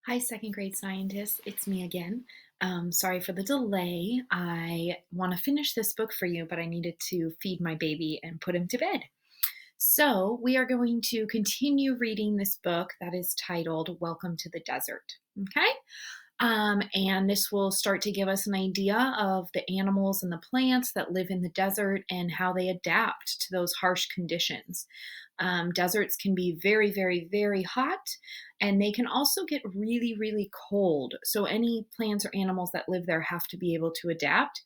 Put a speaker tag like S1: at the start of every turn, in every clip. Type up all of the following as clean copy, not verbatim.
S1: Hi, second grade scientists. It's me again. Sorry for the delay. I want to finish this book for you, but I needed to feed my baby and put him to bed. So, we are going to continue reading this book that is titled Welcome to the Desert. Okay? And this will start to give us an idea of the animals and the plants that live in the desert and how they adapt to those harsh conditions. Deserts can be very, very, very hot, and they can also get really, really cold. So, any plants or animals that live there have to be able to adapt.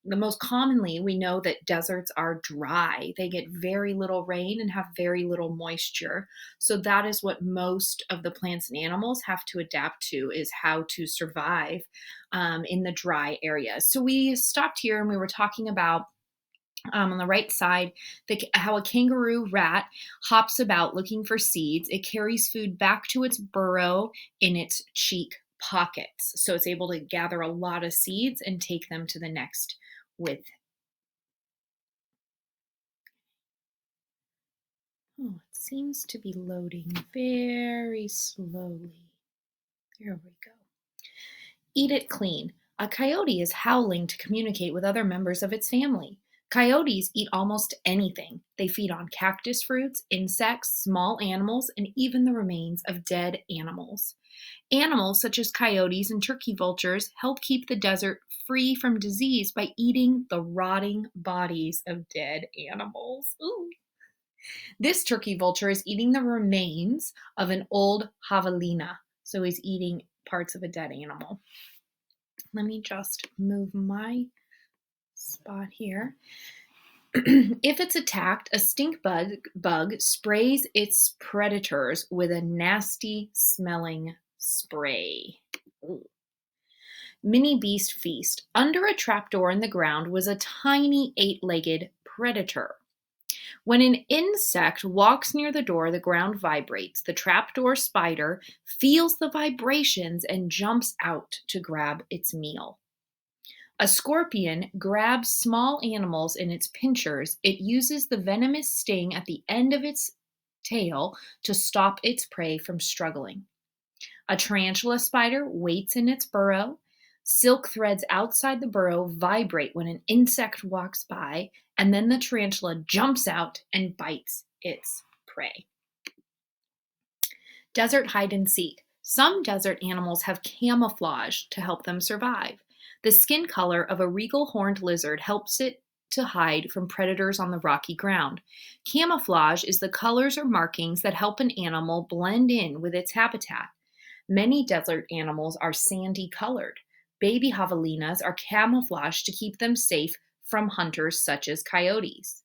S1: The most commonly, we know that deserts are dry. They get very little rain and have very little moisture. So that is what most of the plants and animals have to adapt to, is how to survive in the dry areas. So we stopped here and we were talking about on the right side, how a kangaroo rat hops about looking for seeds. It carries food back to its burrow in its cheek pockets. So it's able to gather a lot of seeds and take them to the next with. Oh, it seems to be loading very slowly. There we go. Eat it clean. A coyote is howling to communicate with other members of its family. Coyotes eat almost anything. They feed on cactus fruits, insects, small animals, and even the remains of dead animals. Animals such as coyotes and turkey vultures help keep the desert free from disease by eating the rotting bodies of dead animals. Ooh. This turkey vulture is eating the remains of an old javelina. So he's eating parts of a dead animal. Let me just move my spot here. If it's attacked, a stink bug sprays its predators with a nasty smelling spray. Ooh. Mini beast feast. Under a trapdoor in the ground was a tiny eight-legged predator. When an insect walks near the door, the ground vibrates. The trapdoor spider feels the vibrations and jumps out to grab its meal. A scorpion grabs small animals in its pincers. It uses the venomous sting at the end of its tail to stop its prey from struggling. A tarantula spider waits in its burrow. Silk threads outside the burrow vibrate when an insect walks by, and then the tarantula jumps out and bites its prey. Desert hide and seek. Some desert animals have camouflage to help them survive. The skin color of a regal horned lizard helps it to hide from predators on the rocky ground. Camouflage is the colors or markings that help an animal blend in with its habitat. Many desert animals are sandy colored. Baby javelinas are camouflaged to keep them safe from hunters such as coyotes.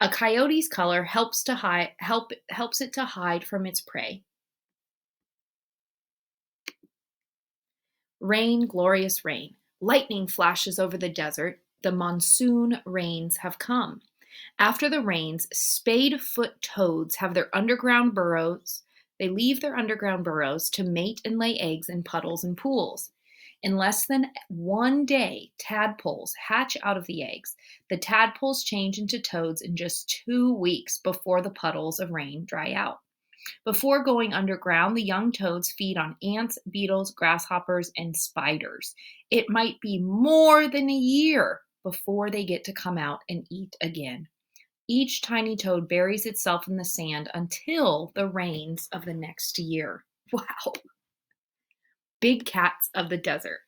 S1: A coyote's color helps it to hide from its prey. Rain, glorious rain. Lightning flashes over the desert. The monsoon rains have come. After the rains, spade-foot toads have their underground burrows. They leave their underground burrows to mate and lay eggs in puddles and pools. In less than one day, tadpoles hatch out of the eggs. The tadpoles change into toads in just 2 weeks before the puddles of rain dry out. Before going underground, the young toads feed on ants, beetles, grasshoppers, and spiders. It might be more than a year before they get to come out and eat again. Each tiny toad buries itself in the sand until the rains of the next year. Wow. Big cats of the desert.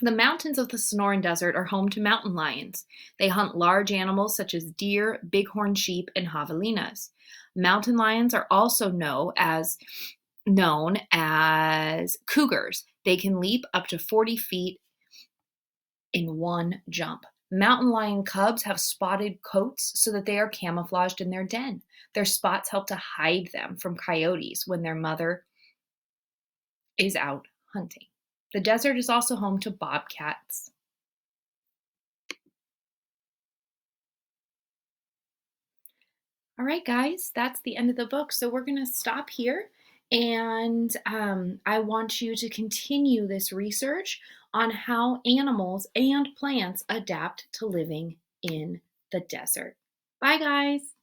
S1: The mountains of the Sonoran Desert are home to mountain lions. They hunt large animals such as deer, bighorn sheep, and javelinas. Mountain lions are also known as cougars. They can leap up to 40 feet in one jump. Mountain lion cubs have spotted coats so that they are camouflaged in their den. Their spots help to hide them from coyotes when their mother is out hunting. The desert is also home to bobcats. All right, guys, that's the end of the book. So we're going to stop here. And I want you to continue this research on how animals and plants adapt to living in the desert. Bye, guys.